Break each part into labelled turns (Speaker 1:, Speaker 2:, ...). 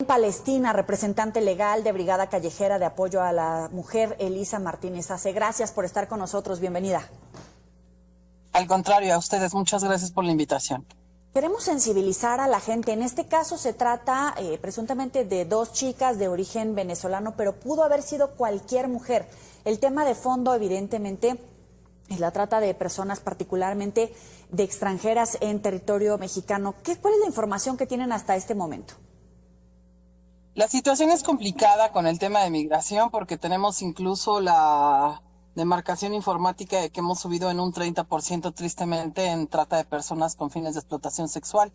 Speaker 1: Palestina, representante legal de Brigada Callejera de Apoyo a la Mujer, Elisa Martínez Ace. Gracias por estar con nosotros, bienvenida.
Speaker 2: Al contrario, a ustedes, muchas gracias por la invitación.
Speaker 1: Queremos sensibilizar a la gente. En este caso se trata presuntamente de dos chicas de origen venezolano, pero pudo haber sido cualquier mujer. El tema de fondo, evidentemente, es la trata de personas, particularmente de extranjeras en territorio mexicano. ¿Cuál es la información que tienen hasta este momento?
Speaker 2: La situación es complicada con el tema de migración porque tenemos incluso la demarcación informática de que hemos subido en un 30% tristemente en trata de personas con fines de explotación sexual.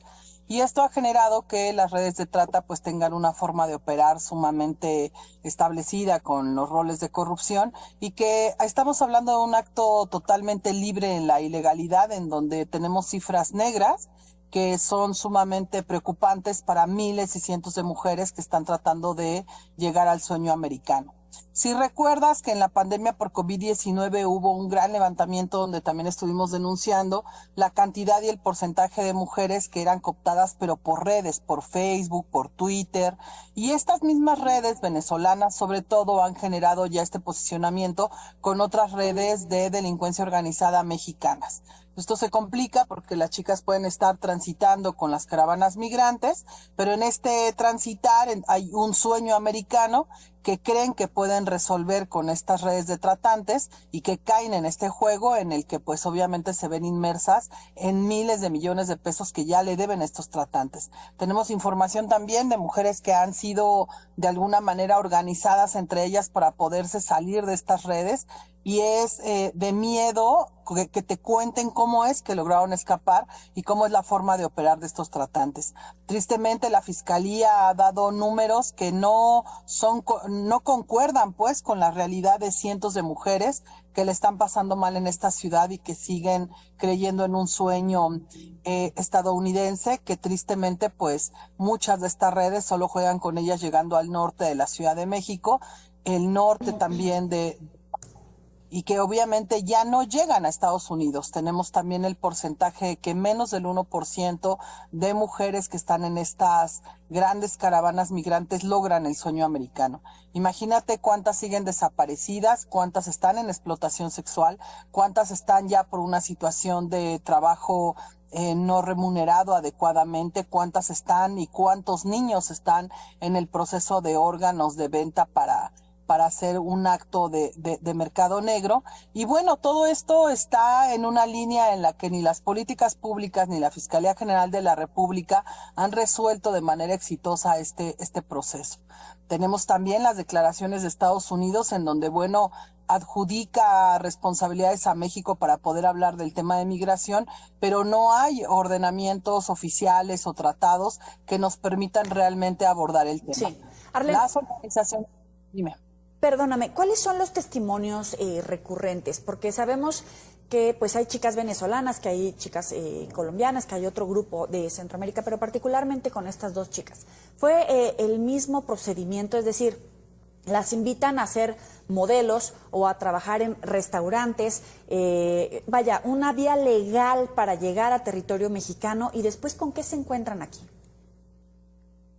Speaker 2: Y esto ha generado que las redes de trata pues tengan una forma de operar sumamente establecida con los roles de corrupción y que estamos hablando de un acto totalmente libre en la ilegalidad en donde tenemos cifras negras que son sumamente preocupantes para miles y cientos de mujeres que están tratando de llegar al sueño americano. Si recuerdas que en la pandemia por COVID-19 hubo un gran levantamiento donde también estuvimos denunciando la cantidad y el porcentaje de mujeres que eran cooptadas, pero por redes, por Facebook, por Twitter, y estas mismas redes venezolanas sobre todo han generado ya este posicionamiento con otras redes de delincuencia organizada mexicanas. Esto se complica porque las chicas pueden estar transitando con las caravanas migrantes, pero en este transitar hay un sueño americano que creen que pueden resolver con estas redes de tratantes y que caen en este juego en el que pues obviamente se ven inmersas en miles de millones de pesos que ya le deben estos tratantes. Tenemos información también de mujeres que han sido de alguna manera organizadas entre ellas para poderse salir de estas redes y es de miedo que te cuenten cómo es que lograron escapar y cómo es la forma de operar de estos tratantes. Tristemente la Fiscalía ha dado números que no concuerdan pues con la realidad de cientos de mujeres que le están pasando mal en esta ciudad y que siguen creyendo en un sueño estadounidense que tristemente pues muchas de estas redes solo juegan con ellas llegando al norte de la Ciudad de México, el norte también y que obviamente ya no llegan a Estados Unidos. Tenemos también el porcentaje que menos del 1% de mujeres que están en estas grandes caravanas migrantes logran el sueño americano. Imagínate cuántas siguen desaparecidas, cuántas están en explotación sexual, cuántas están ya por una situación de trabajo no remunerado adecuadamente, cuántas están y cuántos niños están en el proceso de órganos de venta para hacer un acto de mercado negro. Y bueno, todo esto está en una línea en la que ni las políticas públicas ni la Fiscalía General de la República han resuelto de manera exitosa este proceso. Tenemos también las declaraciones de Estados Unidos en donde, bueno, adjudica responsabilidades a México para poder hablar del tema de migración, pero no hay ordenamientos oficiales o tratados que nos permitan realmente abordar el tema.
Speaker 1: Sí. Arlene,
Speaker 2: las organizaciones, dime.
Speaker 1: Perdóname, ¿cuáles son los testimonios recurrentes? Porque sabemos que pues hay chicas venezolanas, que hay chicas colombianas, que hay otro grupo de Centroamérica, pero particularmente con estas dos chicas. ¿Fue el mismo procedimiento? Es decir, las invitan a ser modelos o a trabajar en restaurantes, vaya, una vía legal para llegar a territorio mexicano, y después ¿con qué se encuentran aquí?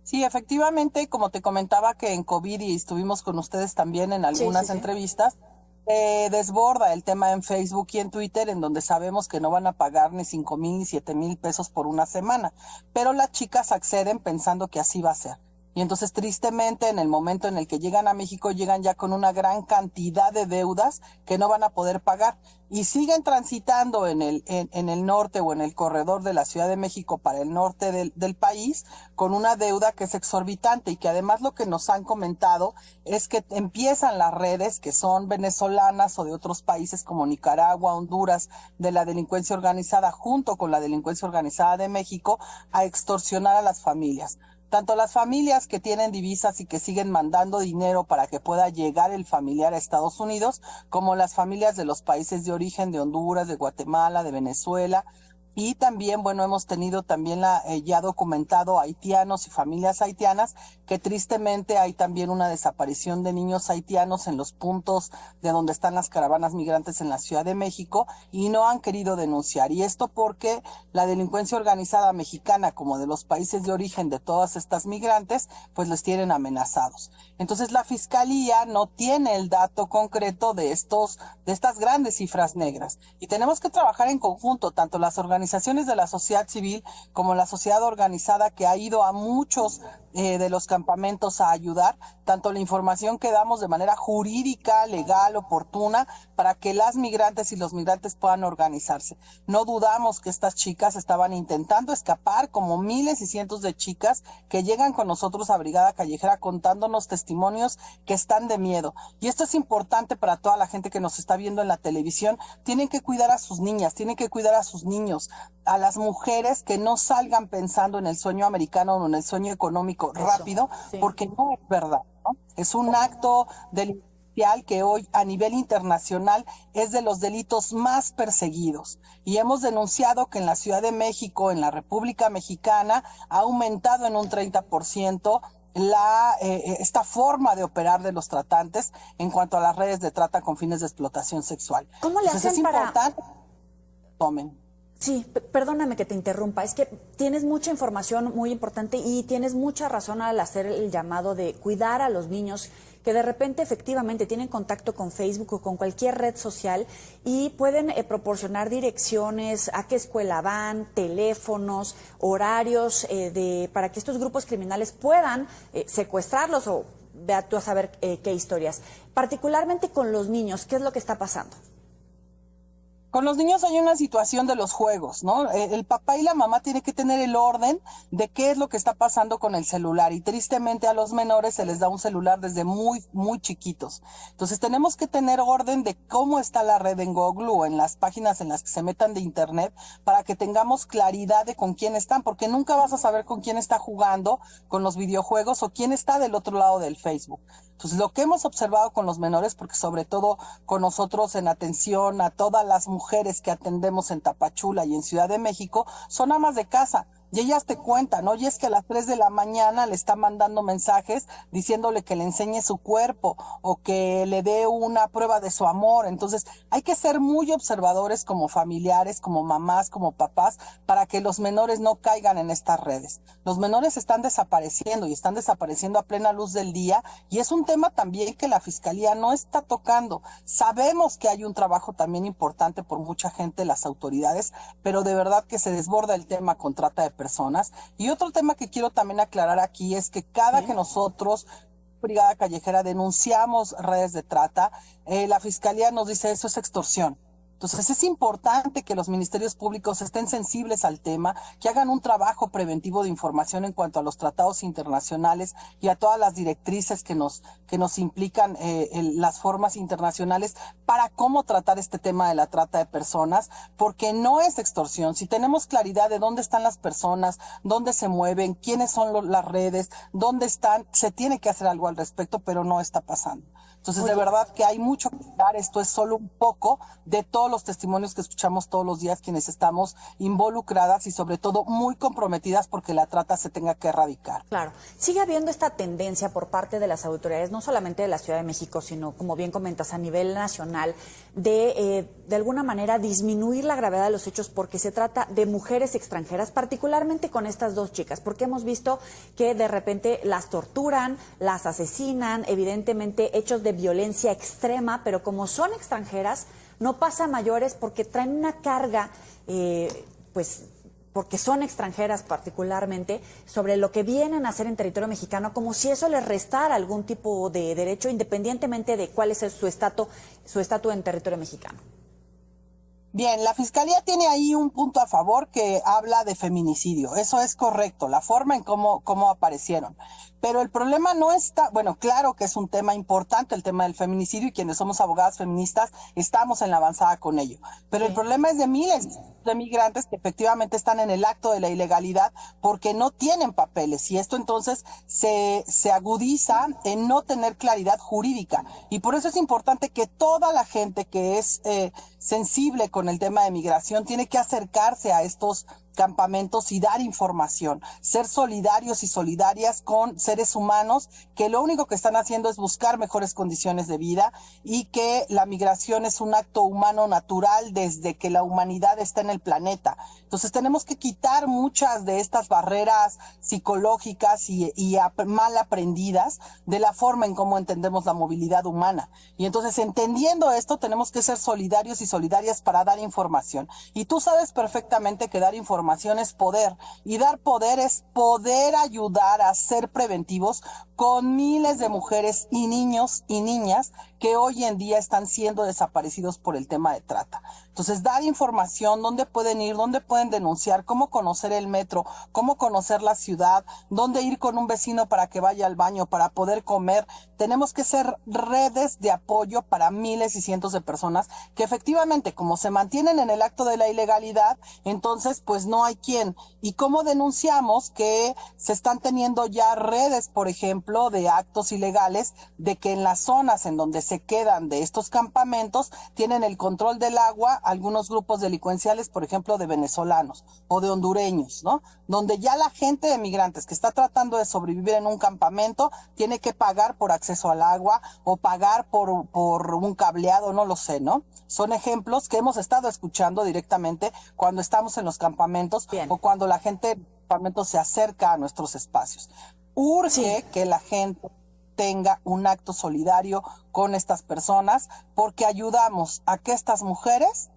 Speaker 2: Sí, efectivamente, como te comentaba que en COVID y estuvimos con ustedes también en algunas entrevistas, desborda el tema en Facebook y en Twitter, en donde sabemos que no van a pagar ni 5,000 ni 7,000 pesos por una semana, pero las chicas acceden pensando que así va a ser. Y entonces tristemente en el momento en el que llegan a México llegan ya con una gran cantidad de deudas que no van a poder pagar y siguen transitando en el norte o en el corredor de la Ciudad de México para el norte del país con una deuda que es exorbitante y que además lo que nos han comentado es que empiezan las redes que son venezolanas o de otros países como Nicaragua, Honduras, de la delincuencia organizada junto con la delincuencia organizada de México a extorsionar a las familias. Tanto las familias que tienen divisas y que siguen mandando dinero para que pueda llegar el familiar a Estados Unidos, como las familias de los países de origen de Honduras, de Guatemala, de Venezuela, Y también, bueno, hemos tenido también ya documentado haitianos y familias haitianas, que tristemente hay también una desaparición de niños haitianos en los puntos de donde están las caravanas migrantes en la Ciudad de México y no han querido denunciar. Y esto porque la delincuencia organizada mexicana, como de los países de origen de todas estas migrantes, pues les tienen amenazados. Entonces la Fiscalía no tiene el dato concreto de estas grandes cifras negras. Y tenemos que trabajar en conjunto, tanto las organizaciones de la sociedad civil como la sociedad organizada, que ha ido a muchos de los campamentos a ayudar, tanto la información que damos de manera jurídica, legal, oportuna, para que las migrantes y los migrantes puedan organizarse. No dudamos que estas chicas estaban intentando escapar, como miles y cientos de chicas que llegan con nosotros a Brigada Callejera contándonos testimonios que están de miedo. Y esto es importante para toda la gente que nos está viendo en la televisión. Tienen que cuidar a sus niñas, tienen que cuidar a sus niños, a las mujeres, que no salgan pensando en el sueño americano o en el sueño económico rápido, sí, porque no es verdad, ¿no? Es un acto delincuencial que hoy a nivel internacional es de los delitos más perseguidos. Y hemos denunciado que en la Ciudad de México, en la República Mexicana, ha aumentado en un 30% esta forma de operar de los tratantes en cuanto a las redes de trata con fines de explotación sexual.
Speaker 1: ¿Cómo le hacen
Speaker 2: es importante que tomen?
Speaker 1: Sí, perdóname que te interrumpa, es que tienes mucha información muy importante y tienes mucha razón al hacer el llamado de cuidar a los niños que de repente efectivamente tienen contacto con Facebook o con cualquier red social y pueden proporcionar direcciones, a qué escuela van, teléfonos, horarios para que estos grupos criminales puedan secuestrarlos o vea tú a saber qué historias. Particularmente con los niños, ¿qué es lo que está pasando?
Speaker 2: Con los niños hay una situación de los juegos, ¿no? El papá y la mamá tienen que tener el orden de qué es lo que está pasando con el celular, y tristemente a los menores se les da un celular desde muy, muy chiquitos. Entonces tenemos que tener orden de cómo está la red en Google o en las páginas en las que se metan de internet, para que tengamos claridad de con quién están, porque nunca vas a saber con quién está jugando con los videojuegos o quién está del otro lado del Facebook. Entonces, lo que hemos observado con los menores, porque sobre todo con nosotros en atención a todas las mujeres que atendemos en Tapachula y en Ciudad de México, son amas de casa. Y ellas te cuentan, oye, es que a las 3 de la mañana le está mandando mensajes diciéndole que le enseñe su cuerpo o que le dé una prueba de su amor. Entonces, hay que ser muy observadores como familiares, como mamás, como papás, para que los menores no caigan en estas redes. Los menores están desapareciendo y están desapareciendo a plena luz del día, y es un tema también que la Fiscalía no está tocando. Sabemos que hay un trabajo también importante por mucha gente, las autoridades, pero de verdad que se desborda el tema con trata de personas. Y otro tema que quiero también aclarar aquí es que cada que nosotros, Brigada Callejera, denunciamos redes de trata, la Fiscalía nos dice eso es extorsión. Entonces es importante que los ministerios públicos estén sensibles al tema, que hagan un trabajo preventivo de información en cuanto a los tratados internacionales y a todas las directrices que nos implican las formas internacionales para cómo tratar este tema de la trata de personas, porque no es extorsión. Si tenemos claridad de dónde están las personas, dónde se mueven, quiénes son las redes, dónde están, se tiene que hacer algo al respecto, pero no está pasando. Entonces, de verdad que hay mucho que dar. Esto es solo un poco de todos los testimonios que escuchamos todos los días quienes estamos involucradas y sobre todo muy comprometidas porque la trata se tenga que erradicar.
Speaker 1: Claro. Sigue habiendo esta tendencia por parte de las autoridades, no solamente de la Ciudad de México, sino, como bien comentas, a nivel nacional, de alguna manera disminuir la gravedad de los hechos porque se trata de mujeres extranjeras, particularmente con estas dos chicas, porque hemos visto que de repente las torturan, las asesinan, evidentemente hechos de violencia extrema, pero como son extranjeras, no pasa a mayores porque traen una carga, pues porque son extranjeras particularmente, sobre lo que vienen a hacer en territorio mexicano, como si eso les restara algún tipo de derecho, independientemente de cuál es su estatus en territorio mexicano.
Speaker 2: Bien, la Fiscalía tiene ahí un punto a favor que habla de feminicidio. Eso es correcto, la forma en cómo aparecieron. Pero el problema no está, bueno, claro que es un tema importante el tema del feminicidio, y quienes somos abogadas feministas estamos en la avanzada con ello. Pero el problema es de miles de migrantes que efectivamente están en el acto de la ilegalidad porque no tienen papeles, y esto entonces se agudiza en no tener claridad jurídica. Y por eso es importante que toda la gente que es sensible con el tema de migración tiene que acercarse a estos campamentos y dar información, ser solidarios y solidarias con seres humanos que lo único que están haciendo es buscar mejores condiciones de vida y que la migración es un acto humano natural desde que la humanidad está en el planeta. Entonces tenemos que quitar muchas de estas barreras psicológicas y mal aprendidas de la forma en cómo entendemos la movilidad humana. Y entonces entendiendo esto tenemos que ser solidarios y solidarias para dar información. Y tú sabes perfectamente que dar información es poder, y dar poder es poder ayudar a ser preventivos con miles de mujeres y niños y niñas que hoy en día están siendo desaparecidos por el tema de trata. Entonces, dar información, dónde pueden ir, dónde pueden denunciar, cómo conocer el metro, cómo conocer la ciudad, dónde ir con un vecino para que vaya al baño, para poder comer. Tenemos que ser redes de apoyo para miles y cientos de personas que efectivamente, como se mantienen en el acto de la ilegalidad, entonces pues no hay quien. ¿Y cómo denunciamos que se están teniendo ya redes, por ejemplo, de actos ilegales, de que en las zonas en donde se quedan de estos campamentos tienen el control del agua algunos grupos delincuenciales, por ejemplo, de venezolanos o de hondureños, ¿no? Donde ya la gente de migrantes que está tratando de sobrevivir en un campamento tiene que pagar por acceso al agua o pagar por un cableado, no lo sé, ¿no? Son ejemplos que hemos estado escuchando directamente cuando estamos en los campamentos. Bien. O cuando la gente del campamento se acerca a nuestros espacios. Urge que la gente tenga un acto solidario con estas personas, porque ayudamos a que estas mujeres,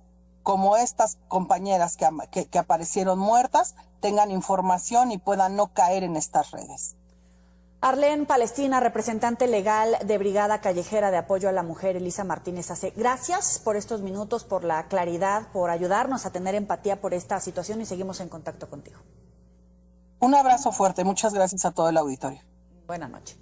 Speaker 2: como estas compañeras que aparecieron muertas, tengan información y puedan no caer en estas redes.
Speaker 1: Arlene Palestina, representante legal de Brigada Callejera de Apoyo a la Mujer, Elisa Martínez Ace. Gracias por estos minutos, por la claridad, por ayudarnos a tener empatía por esta situación y seguimos en contacto contigo.
Speaker 2: Un abrazo fuerte, muchas gracias a todo el auditorio.
Speaker 1: Buenas noches.